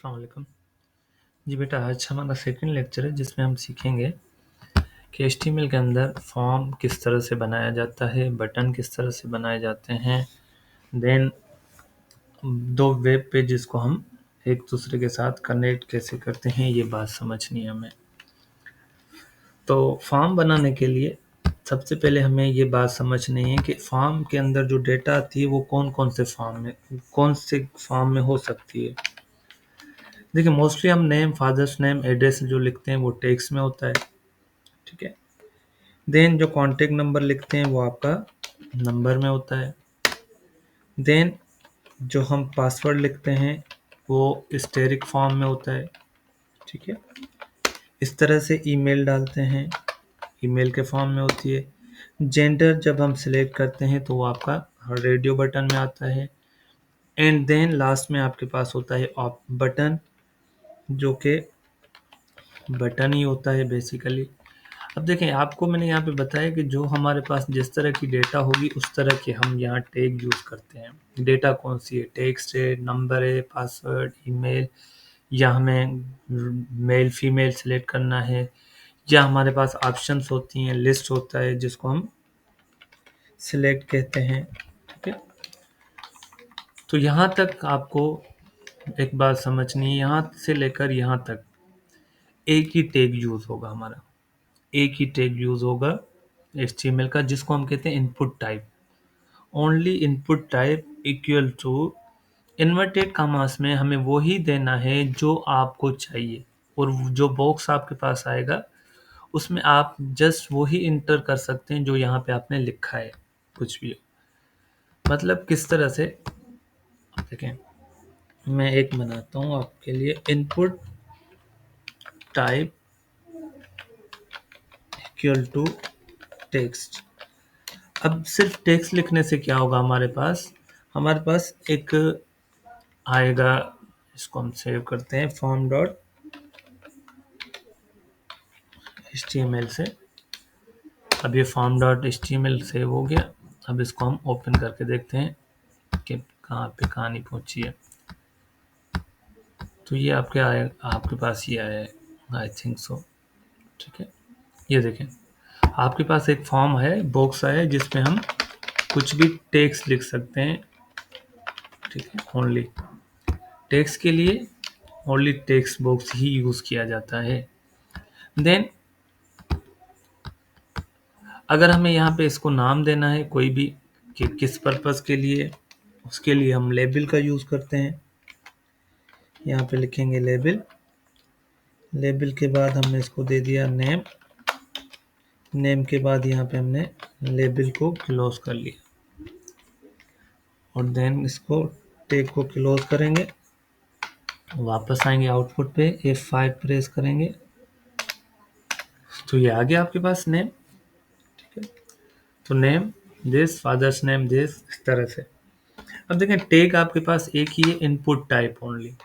अस्सलाम वालेकुम। जी बेटा, आज हमारा सेकंड लेक्चर है जिसमें हम सीखेंगे कि एचटीएमएल के अंदर फॉर्म किस तरह से बनाया जाता है, बटन किस तरह से बनाए जाते हैं, देन दो वेब पेजेस को हम एक दूसरे के साथ कनेक्ट कैसे करते हैं, ये बात समझनी है हमें। तो फॉर्म बनाने के लिए सबसे पहले हमें ये बात समझनी है कि फॉर्म के अंदर जो डेटा आती है वो कौन से फॉर्म में हो सकती है। देखिए, मोस्टली हम नेम, फादर्स नेम, एड्रेस जो लिखते हैं वो टेक्स्ट में होता है, ठीक है। देन जो कॉन्टेक्ट नंबर लिखते हैं वो आपका नंबर में होता है। देन जो हम पासवर्ड लिखते हैं वो स्टेरिक फॉर्म में होता है, ठीक है। इस तरह से ईमेल डालते हैं, ईमेल के फॉर्म में होती है। जेंडर जब हम सिलेक्ट करते हैं तो वो आपका रेडियो बटन में आता है। एंड देन लास्ट में आपके पास होता है ऑफ बटन, जो कि बटन ही होता है बेसिकली। अब देखें, आपको मैंने यहाँ पे बताया कि जो हमारे पास जिस तरह की डेटा होगी उस तरह के हम यहाँ टैग यूज़ करते हैं। डेटा कौन सी है, टेक्स्ट है, नंबर है, पासवर्ड, ईमेल, या हमें मेल फीमेल सेलेक्ट करना है, या हमारे पास ऑप्शंस होती हैं, लिस्ट होता है जिसको हम सिलेक्ट कहते हैं, ठीक है। तो यहाँ तक आपको एक बात समझनी है, यहाँ से लेकर यहाँ तक एक ही टैग यूज़ होगा हमारा, एक ही टैग यूज़ होगा HTML का, जिसको हम कहते हैं input type. Only input type equal to inverted commas में हमें वही देना है जो आपको चाहिए, और जो बॉक्स आपके पास आएगा उसमें आप जस्ट वही इंटर कर सकते हैं जो यहाँ पे आपने लिखा है, कुछ भी हो। मतलब किस तरह से, देखें मैं एक बनाता हूँ आपके लिए, input type equal to text. अब सिर्फ टेक्स्ट लिखने से क्या होगा, हमारे पास एक आएगा, इसको हम सेव करते हैं फॉर्म डॉट HTML से। अब ये फॉर्म डॉट HTML सेव हो गया। अब इसको हम ओपन करके देखते हैं कि कहाँ पे कहानी पहुंची है। तो ये आपके पास ये आया है, आई थिंक सो, ठीक है। ये देखें, आपके पास एक फॉर्म है, बॉक्स है जिसमें हम कुछ भी टेक्स्ट लिख सकते हैं, ठीक है। ओनली टेक्स्ट के लिए ओनली टेक्स्ट बॉक्स ही यूज़ किया जाता है। देन अगर हमें यहाँ पे इसको नाम देना है कोई भी, कि किस पर्पस के लिए, उसके लिए हम लेबल का यूज़ करते हैं। यहाँ पे लिखेंगे लेबल, लेबल के बाद हमने इसको दे दिया नेम, नेम के बाद यहाँ पे हमने लेबल को क्लोज कर लिया, और देन इसको टैग को क्लोज करेंगे। वापस आएंगे आउटपुट पे, F5 प्रेस करेंगे तो ये आ गया आपके पास नेम, ठीक है। तो name this, father's name this, इस तरह से। अब देखें, टैग आपके पास एक ही है, इनपुट टाइप ओनली।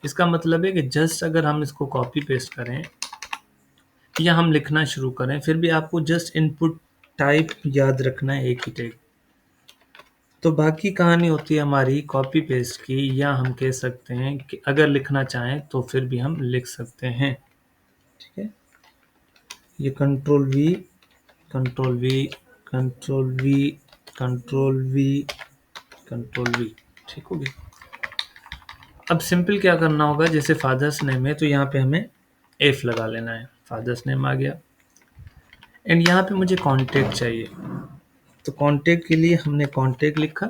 इसका मतलब है कि जस्ट अगर हम इसको कॉपी पेस्ट करें या हम लिखना शुरू करें, फिर भी आपको जस्ट इनपुट टाइप याद रखना है, एक ही टैग। तो बाकी कहानी होती है हमारी कॉपी पेस्ट की, या हम कह सकते हैं कि अगर लिखना चाहें तो फिर भी हम लिख सकते हैं, ठीक है। ये control we, control we, control we, control we, control we, ठीक हो गया। अब सिंपल क्या करना होगा, जैसे फादर्स नेम है तो यहाँ पे हमें F लगा लेना है, फादर्स नेम आ गया। एंड यहाँ पे मुझे कांटेक्ट चाहिए, तो कांटेक्ट के लिए हमने कांटेक्ट लिखा,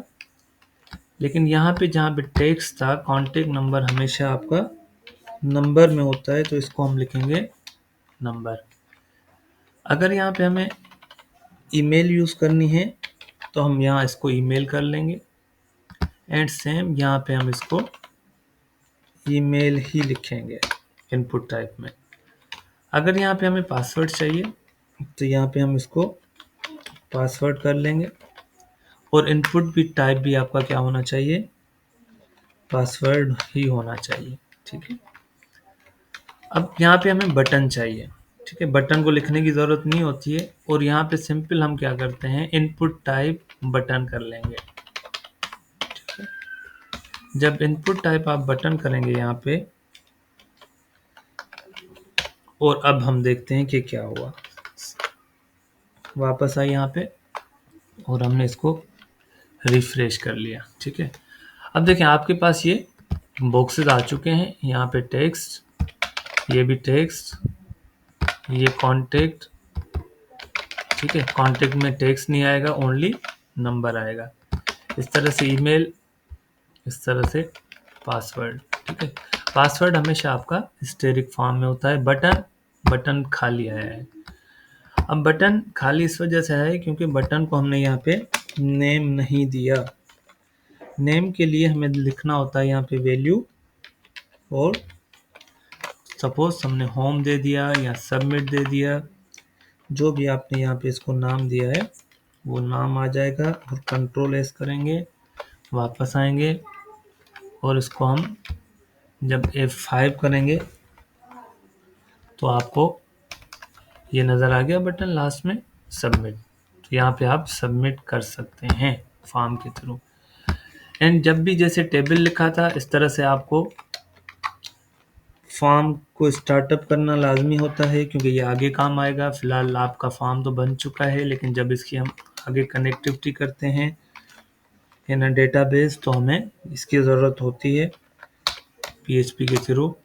लेकिन यहाँ पे जहाँ पे टेक्स्ट था, कांटेक्ट नंबर हमेशा आपका नंबर में होता है, तो इसको हम लिखेंगे नंबर। अगर यहाँ पे हमें ईमेल यूज़ करनी है तो हम यहाँ इसको ईमेल कर लेंगे, एंड सेम यहाँ पे हम इसको ईमेल ही लिखेंगे इनपुट टाइप में। अगर यहाँ पे हमें पासवर्ड चाहिए तो यहाँ पे हम इसको पासवर्ड कर लेंगे, और इनपुट भी टाइप भी आपका क्या होना चाहिए, पासवर्ड ही होना चाहिए, ठीक है। अब यहाँ पे हमें बटन चाहिए, ठीक है। बटन को लिखने की ज़रूरत नहीं होती है, और यहाँ पे सिंपल हम क्या करते हैं, इनपुट टाइप बटन कर लेंगे, ठीक है। जब इनपुट टाइप आप बटन करेंगे यहाँ पे, और अब हम देखते हैं कि क्या हुआ। वापस आए यहाँ पे और हमने इसको रिफ्रेश कर लिया। ठीक है, अब देखें आपके पास ये बॉक्सेस आ चुके हैं। यहाँ पे टेक्स्ट, ये भी टेक्स्ट, ये कॉन्टेक्ट। ठीक है, कॉन्टेक्ट में टेक्स्ट नहीं आएगा, ओनली नंबर आएगा। इस तरह से ईमेल, इस तरह से पासवर्ड। ठीक है, पासवर्ड हमेशा आपका स्टेरिक फॉर्म में होता है। बटन, बटन खाली है। अब बटन खाली इस वजह से है क्योंकि बटन को हमने यहाँ पे नेम नहीं दिया। नेम के लिए हमें लिखना होता है यहाँ पे वैल्यू, और सपोज हमने होम दे दिया या सबमिट दे दिया, जो भी आपने यहाँ पे इसको नाम दिया है वो नाम आ जाएगा। और कंट्रोल एस करेंगे, वापस आएंगे और इसको हम जब F5 करेंगे तो आपको ये नज़र आ गया बटन लास्ट में, सबमिट। तो यहाँ पे आप सबमिट कर सकते हैं फॉर्म के थ्रू। एंड जब भी जैसे टेबल लिखा था इस तरह से आपको फॉर्म को स्टार्टअप करना लाजमी होता है क्योंकि ये आगे काम आएगा। फिलहाल आपका फॉर्म तो बन चुका है, लेकिन जब इसकी हम आगे कनेक्टिविटी करते हैं इन डेटाबेस तो हमें इसकी ज़रूरत होती है PHP के थ्रू।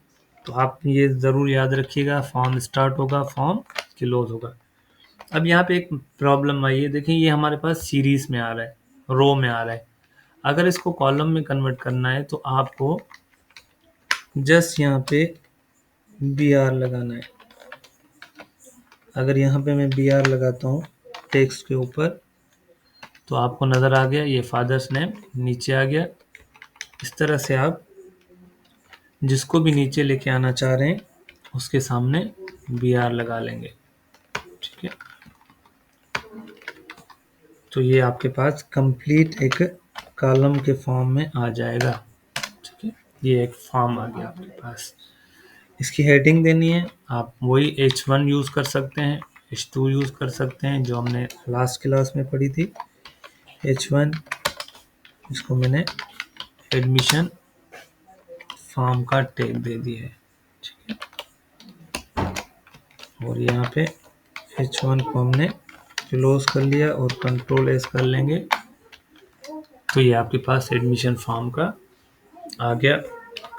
तो आप ये ज़रूर याद रखिएगा, फॉर्म स्टार्ट होगा, फॉर्म क्लोज होगा। अब यहाँ पे एक प्रॉब्लम आई है, देखिए ये हमारे पास सीरीज में आ रहा है, रो में आ रहा है। अगर इसको कॉलम में कन्वर्ट करना है तो आपको जस्ट यहाँ पे BR लगाना है। अगर यहाँ पे मैं BR लगाता हूँ टेक्स्ट के ऊपर तो आपको नज़र आ गया ये फादर्स नेम नीचे आ गया। इस तरह से आप जिसको भी नीचे लेके आना चाह रहे हैं उसके सामने BR लगा लेंगे। ठीक है, तो ये आपके पास कंप्लीट एक कॉलम के फॉर्म में आ जाएगा। ठीक है, ये एक फॉर्म आ गया आपके पास। इसकी हेडिंग देनी है, आप वही H1 यूज़ कर सकते हैं, H2 यूज़ कर सकते हैं जो हमने लास्ट क्लास में पढ़ी थी। H1, इसको मैंने एडमिशन फॉर्म का टैग दे दिया है। ठीक है, और यहाँ पे H1 को हमने क्लोज कर लिया और कंट्रोल एस कर लेंगे तो ये आपके पास एडमिशन फॉर्म का आ गया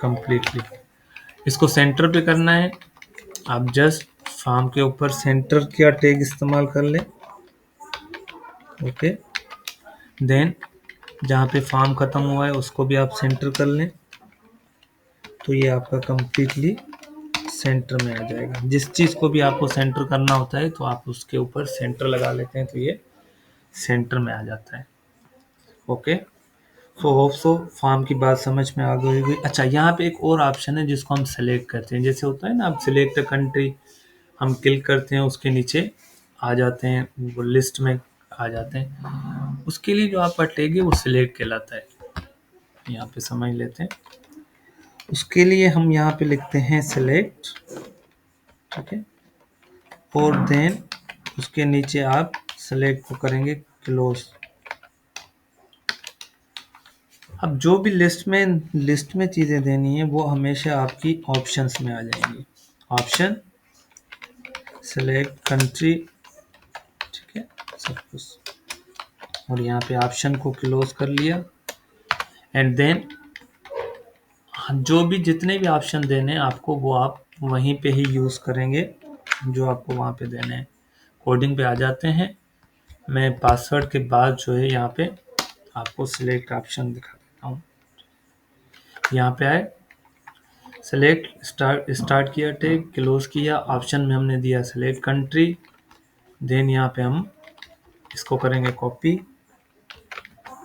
कंप्लीटली। इसको सेंटर पे करना है, आप जस्ट फॉर्म के ऊपर सेंटर का टैग इस्तेमाल कर लें। ओके, देन जहाँ पे फॉर्म ख़त्म हुआ है उसको भी आप सेंटर कर लें तो ये आपका कंप्लीटली सेंटर में आ जाएगा। जिस चीज़ को भी आपको सेंटर करना होता है तो आप उसके ऊपर सेंटर लगा लेते हैं तो ये सेंटर में आ जाता है। Okay, so hope so form की बात समझ में आ गई होगी। अच्छा, यहाँ पे एक और ऑप्शन है जिसको हम सेलेक्ट करते हैं, जैसे होता है ना आप सिलेक्ट कंट्री, हम क्लिक करते हैं उसके नीचे आ जाते हैं, वो लिस्ट में आ जाते हैं। उसके लिए जो आपका टैग है वो सिलेक्ट कहलाता है। यहाँ पे समझ लेते हैं, उसके लिए हम यहाँ पे लिखते हैं सिलेक्ट। ठीक है, और देन उसके नीचे आप सेलेक्ट को करेंगे क्लोज। अब जो भी लिस्ट में चीज़ें देनी है वो हमेशा आपकी ऑप्शंस में आ जाएंगी। ऑप्शन, सेलेक्ट कंट्री, ठीक है, सब कुछ, और यहाँ पे ऑप्शन को क्लोज कर लिया। एंड देन जो भी जितने भी ऑप्शन देने हैं आपको वो आप वहीं पे ही यूज़ करेंगे जो आपको वहाँ पे देने हैं। कोडिंग पे आ जाते हैं, मैं पासवर्ड के बाद जो है यहाँ पे आपको सिलेक्ट ऑप्शन दिखा देता हूँ। यहाँ पे आए, सेलेक्ट स्टार्ट किया टैग, क्लोज किया, ऑप्शन में हमने दिया सेलेक्ट कंट्री। देन यहाँ पे हम इसको करेंगे कॉपी।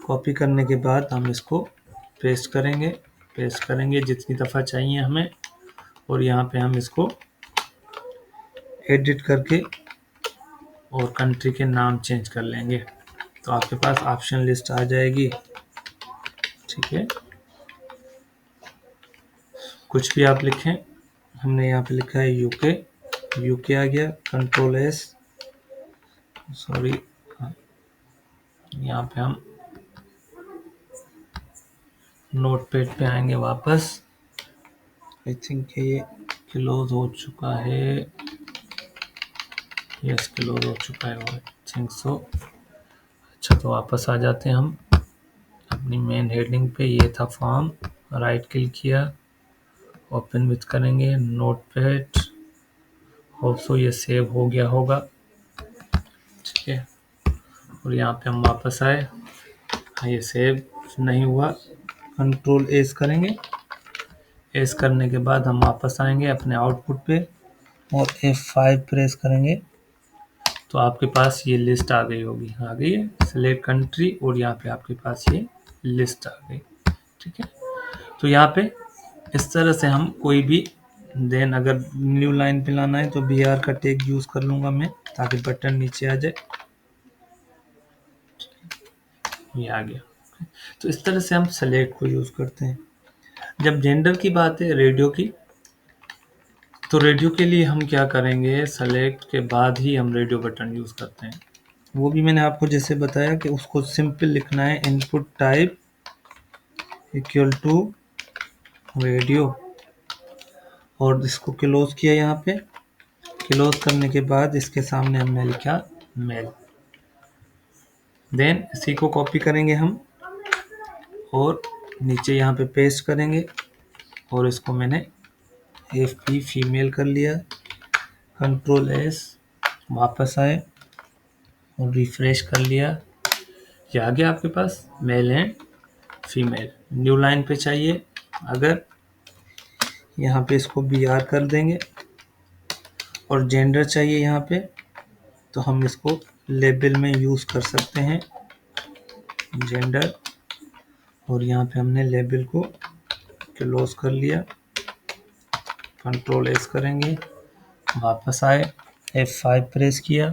कॉपी करने के बाद हम इसको पेस्ट करेंगे जितनी दफ़ा चाहिए हमें, और यहाँ पे हम इसको एडिट करके और कंट्री के नाम चेंज कर लेंगे तो आपके पास ऑप्शन लिस्ट आ जाएगी। ठीक है, कुछ भी आप लिखें, हमने यहाँ पे लिखा है यूके, यूके आ गया, कंट्रोल एस, सॉरी, यहाँ पे हम नोटपैड पे आएंगे वापस। आई थिंक ये क्लोज हो चुका है, यस क्लोज हो चुका है, आई थिंक सो। अच्छा, तो वापस आ जाते हैं हम अपनी मेन हेडिंग पे। ये था फॉर्म, राइट क्लिक किया, ओपन विथ करेंगे नोटपैड। होप सो ये सेव हो गया होगा, ठीक है। और यहाँ पे हम वापस आए, हाँ ये सेव नहीं हुआ, कंट्रोल एस करेंगे। एस करने के बाद हम वापस आएंगे अपने आउटपुट पे और F5 प्रेस करेंगे, तो आपके पास ये लिस्ट आ गई होगी, आ गई है सिलेक्ट कंट्री, और यहाँ पे आपके पास ये लिस्ट आ गई, ठीक है। तो यहाँ पे इस तरह से हम कोई भी, देन अगर न्यू लाइन पे लाना है तो BR का टैग यूज कर लूंगा मैं, ताकि बटन नीचे आ जाए, ये आ गया। तो इस तरह से हम सेलेक्ट को यूज करते हैं। जब जेंडर की बात है रेडियो की, तो रेडियो के लिए हम क्या करेंगे, सेलेक्ट के बाद ही हम रेडियो बटन यूज करते हैं। वो भी मैंने आपको जैसे बताया कि उसको सिंपल लिखना है, input type equal to radio, और इसको क्लोज किया। यहाँ पे क्लोज करने के बाद इसके सामने हमने लिखा मेल। देन इसी को कॉपी करेंगे हम और नीचे यहाँ पे पेस्ट करेंगे, और इसको मैंने FP फीमेल कर लिया, कंट्रोल S, वापस आए और रिफ्रेश कर लिया, ये आ गया आपके पास male and female. New line पे चाहिए, अगर यहाँ पे इसको BR कर देंगे, और जेंडर चाहिए यहाँ पे, तो हम इसको लेबल में यूज़ कर सकते हैं जेंडर, और यहाँ पे हमने लेबल को क्लोज कर लिया, कंट्रोल S करेंगे, वापस आए F5 प्रेस किया,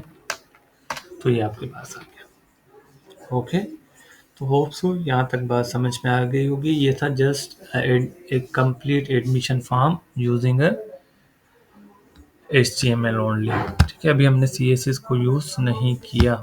तो ये आपके पास आ गया। ओके, तो होप सो यहाँ तक बात समझ में आ गई होगी। ये था जस्ट एक complete admission form using HTML only, ठीक है। अभी हमने CSS को यूज़ नहीं किया।